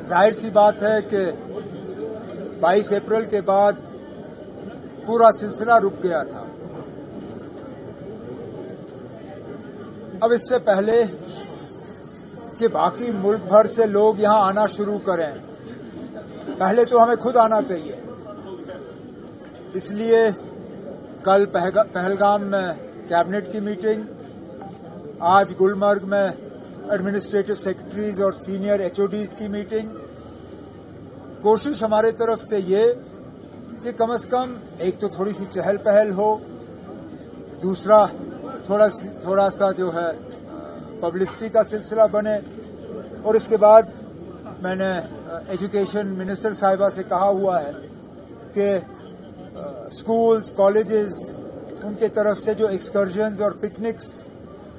ظاہر سی بات ہے کہ 22 اپریل کے بعد پورا سلسلہ رک گیا تھا. اب اس سے پہلے کہ باقی ملک بھر سے لوگ یہاں آنا شروع کریں، پہلے تو ہمیں خود آنا چاہیے. اس لیے کل پہلگام میں کیبنٹ کی میٹنگ، آج گلمرگ میں ایڈمنسٹریٹو سیکرٹریز اور سینئر ایچ او ڈیز کی میٹنگ. کوشش ہمارے طرف سے یہ کہ کم از کم ایک تو تھوڑی سی چہل پہل ہو، دوسرا تھوڑا سا جو ہے پبلسٹی کا سلسلہ بنے. اور اس کے بعد میں نے ایجوکیشن منسٹر صاحبہ سے کہا ہوا ہے کہ اسکولز، کالجز، ان کے طرف سے جو ایکسکرژنز اور پکنکس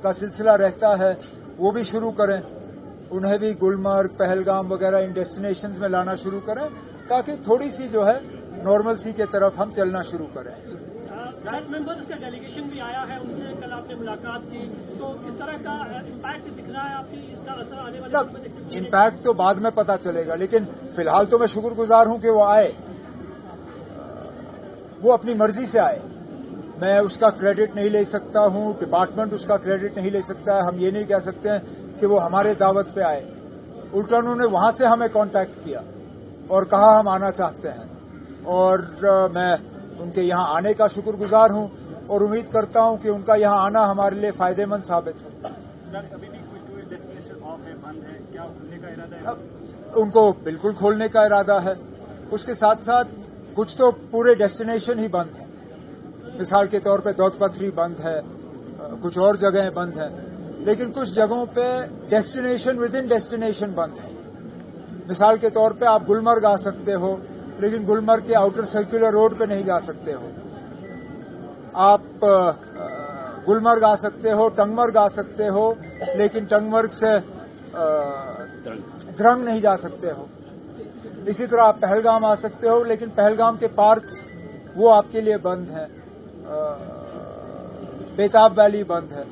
کا سلسلہ رہتا ہے وہ بھی شروع کریں. انہیں بھی گلمرگ، پہلگام وغیرہ ان ڈیسٹینیشنز میں لانا شروع کریں تاکہ تھوڑی سی جو ہے نارمل سی کی طرف ہم چلنا شروع کریں. سینٹ ممبرز کا ڈیلیگیشن بھی آیا ہے، ان سے کل آپ نے ملاقات کی، تو کس طرح کا امپیکٹ دکھ رہا ہے آپ کی، اس کا اثر آنے والے امپیکٹ تو بعد میں پتا چلے گا، لیکن فی الحال تو میں شکر گزار ہوں کہ وہ آئے. وہ اپنی مرضی سے آئے، میں اس کا کریڈٹ نہیں لے سکتا ہوں، ڈپارٹمنٹ اس کا کریڈٹ نہیں لے سکتا ہے. ہم یہ نہیں کہہ سکتے ہیں کہ وہ ہمارے دعوت پہ آئے. الٹا انہوں نے وہاں سے ہمیں کانٹیکٹ کیا اور کہا ہم آنا چاہتے ہیں، اور میں ان کے یہاں آنے کا شکر گزار ہوں اور امید کرتا ہوں کہ ان کا یہاں آنا ہمارے لیے فائدے مند ثابت ہو. سر ابھی بھی کوئی ٹورسٹ ڈیسٹینیشن آف ہے، بند ہے، کیا کھولنے کا ارادہ ہے؟ ان کو بالکل کھولنے کا ارادہ ہے. اس کے ساتھ ساتھ کچھ تو پورے ڈیسٹینیشن ہی بند ہیں. مثال کے طور پہ دودھ پتھری بند ہے، کچھ اور جگہیں بند ہیں، لیکن کچھ جگہوں پہ ڈیسٹینیشن ود ان ڈیسٹینیشن بند ہے. مثال کے طور پہ آپ گلمرگ آ سکتے ہو، لیکن گلمرگ کے آؤٹر سرکولر روڈ پہ نہیں جا سکتے ہو. آپ گلمرگ آ سکتے ہو، ٹنگمرگ آ سکتے ہو، لیکن ٹنگمرگ سے درنگ نہیں جا سکتے ہو. اسی طرح آپ پہلگام آ سکتے ہو، لیکن پہلگام کے پارکس وہ آپ کے لیے بند ہیں. بیتاب ویلی بند ہے.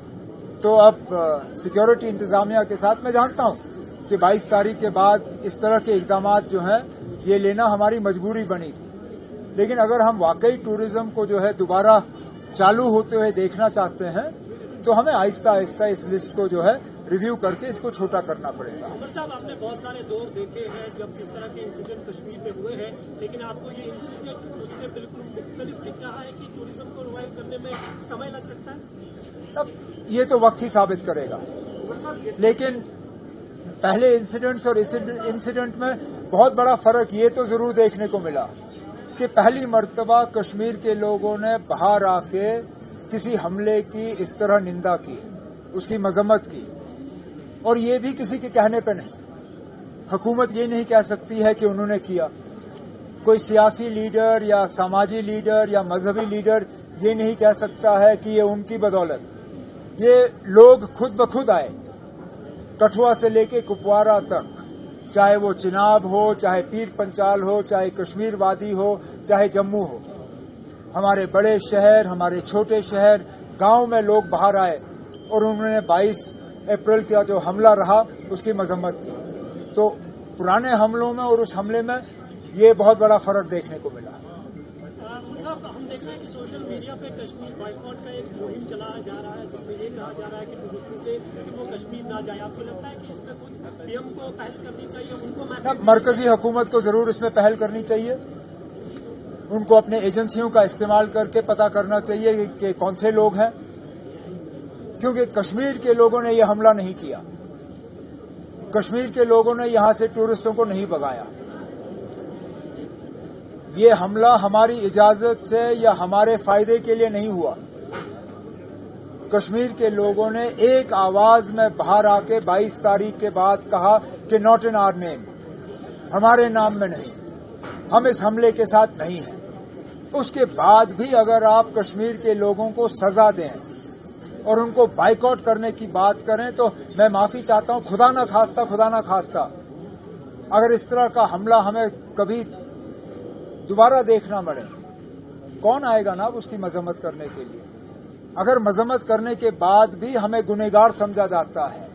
تو اب سیکیورٹی انتظامیہ کے ساتھ میں جانتا ہوں کہ 22 تاریخ کے بعد اس طرح کے اقدامات جو ہیں یہ لینا ہماری مجبوری بنی تھی، لیکن اگر ہم واقعی ٹوریزم کو جو ہے دوبارہ چالو ہوتے ہوئے دیکھنا چاہتے ہیں تو ہمیں آہستہ آہستہ اس لسٹ کو جو ہے ریویو کر کے اس کو چھوٹا کرنا پڑے گا. عمر صاحب، آپ نے بہت سارے دور دیکھے ہیں جب اس طرح کے انسیڈنٹ کشمیر میں ہوئے ہیں، لیکن آپ کو یہ انسیڈنٹ اس سے بالکل مختلف دکھ رہا ہے کہ ٹوریزم کو ریوائیو کرنے میں سمے لگ سکتا ہے؟ اب یہ تو وقت ہی ثابت کرے گا، لیکن پہلے انسیڈنٹس اور اس انسیڈنٹ میں بہت بڑا فرق یہ تو ضرور دیکھنے کو ملا کہ پہلی مرتبہ کشمیر کے لوگوں نے باہر آ کے کسی حملے کی اس طرح نندا کی، اس کی مذمت کی، اور یہ بھی کسی کے کہنے پہ نہیں. حکومت یہ نہیں کہہ سکتی ہے کہ انہوں نے کیا. کوئی سیاسی لیڈر یا سماجی لیڈر یا مذہبی لیڈر یہ نہیں کہہ سکتا ہے کہ یہ ان کی بدولت. یہ لوگ خود بخود آئے، کٹھوا سے لے کے کپوارہ تک، چاہے وہ چناب ہو، چاہے پیر پنچال ہو، چاہے کشمیر وادی ہو، چاہے جموں ہو. ہمارے بڑے شہر، ہمارے چھوٹے شہر، گاؤں میں لوگ باہر آئے اور انہوں نے 22 اپریل کا جو حملہ رہا اس کی مذمت کی. تو پرانے حملوں میں اور اس حملے میں یہ بہت بڑا فرق دیکھنے کو ملا. صاحب، ہم دیکھ رہے ہیں کہ سوشل میڈیا پہ کشمیر بائیکاٹ کا ایک مہم چلایا جا رہا ہے جس میں یہ کہا جا رہا ہے کہ ٹورسٹوں سے کہ وہ کشمیر نہ جائے. آپ کو لگتا ہے کہ اس میں خود پی ایم کو پہل کرنی چاہیے، ان کو مرکزی حکومت کو ضرور اس میں پہل کرنی چاہیے. ان کو اپنے ایجنسیوں کا استعمال کر کے پتا کرنا چاہیے کہ کون سے لوگ ہیں، کیونکہ کشمیر کے لوگوں نے یہ حملہ نہیں کیا. کشمیر کے لوگوں نے یہاں سے ٹورسٹوں کو نہیں بھگایا. یہ حملہ ہماری اجازت سے یا ہمارے فائدے کے لیے نہیں ہوا. کشمیر کے لوگوں نے ایک آواز میں باہر آ کے 22 تاریخ کے بعد کہا کہ ناٹ ان آر نیم، ہمارے نام میں نہیں، ہم اس حملے کے ساتھ نہیں ہیں. اس کے بعد بھی اگر آپ کشمیر کے لوگوں کو سزا دیں اور ان کو بائیکاٹ کرنے کی بات کریں تو میں معافی چاہتا ہوں، خدا نہ خواستہ اگر اس طرح کا حملہ ہمیں کبھی دوبارہ دیکھنا پڑے، کون آئے گا نا اس کی مذمت کرنے کے لیے؟ اگر مذمت کرنے کے بعد بھی ہمیں گنہگار سمجھا جاتا ہے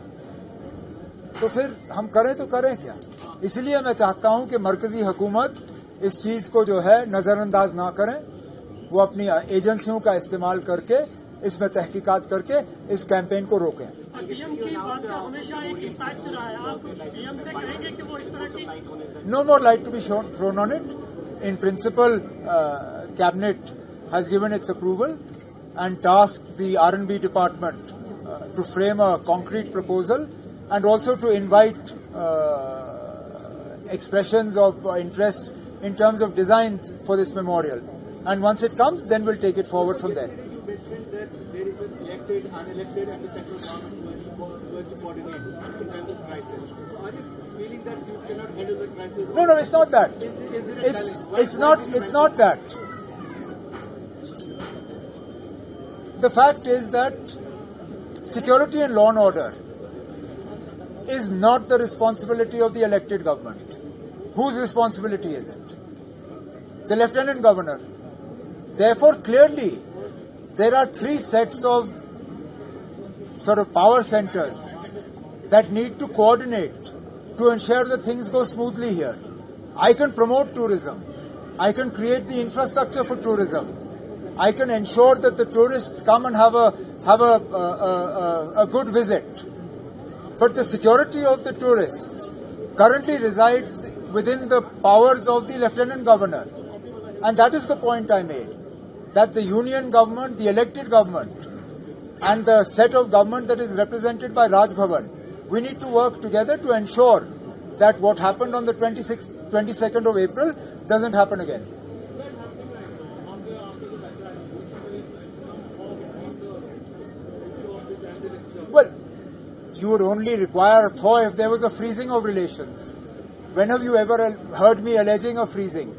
تو پھر ہم کریں تو کریں کیا؟ اس لیے میں چاہتا ہوں کہ مرکزی حکومت اس چیز کو جو ہے نظر انداز نہ کریں، وہ اپنی ایجنسیوں کا استعمال کر کے اس میں تحقیقات کر کے اس کیمپین کو روکیں۔ پی ایم کی بات کا ہمیشہ ایک امپیکٹ رہا ہے، آپ پی ایم سے کہیں گے کہ وہ اس طرح کی No more light to be thrown on it. In principle, Cabinet has given its approval and tasked the R&B department to frame a concrete proposal and also to invite expressions of interest in terms of designs for this memorial. And once it comes, then we'll take it forward from there. You mentioned that there is an elected, unelected, and the central government who has to coordinate in times of crisis. So are you feeling that you cannot handle the crisis? No, it's not that. Is there a It's not that. The fact is that security and law and order is not the responsibility of the elected government. Whose responsibility is it? The Lieutenant Governor. Therefore, clearly, there are three sets of sort of power centers that need to coordinate to ensure that things go smoothly here. I can promote tourism. I can create the infrastructure for tourism. I can ensure that the tourists come and have a good visit. But the security of the tourists currently resides within the powers of the Lieutenant Governor. And that is the point I made, that the union government, the elected government, and the set of government that is represented by Raj Bhavan, we need to work together to ensure that what happened on the 22nd of April doesn't happen again. Well, you would only require a thaw if there was a freezing of relations. When have you ever heard me alleging a freezing?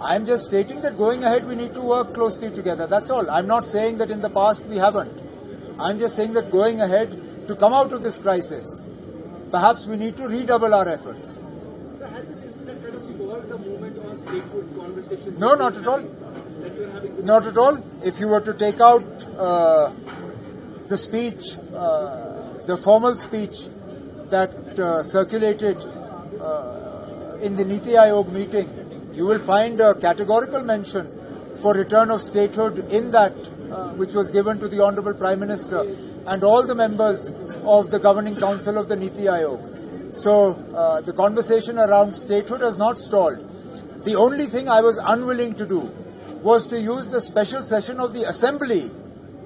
I'm just stating that going ahead we need to work closely together. That's all. I'm not saying that in the past we haven't. I'm just saying that going ahead to come out of this crisis, perhaps we need to redouble our efforts. So has this incident kind of stalled the movement on statehood conversations? No, not at all. That you are having with Not at all. If you were to take out the speech, the formal speech that circulated in the Niti Aayog meeting, you will find a categorical mention for return of statehood in that which was given to the Honourable Prime Minister and all the members of the Governing Council of the Niti Aayog. So the conversation around statehood has not stalled. The only thing I was unwilling to do was to use the special session of the Assembly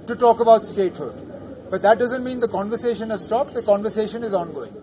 to talk about statehood. But that doesn't mean the conversation has stopped. The conversation is ongoing.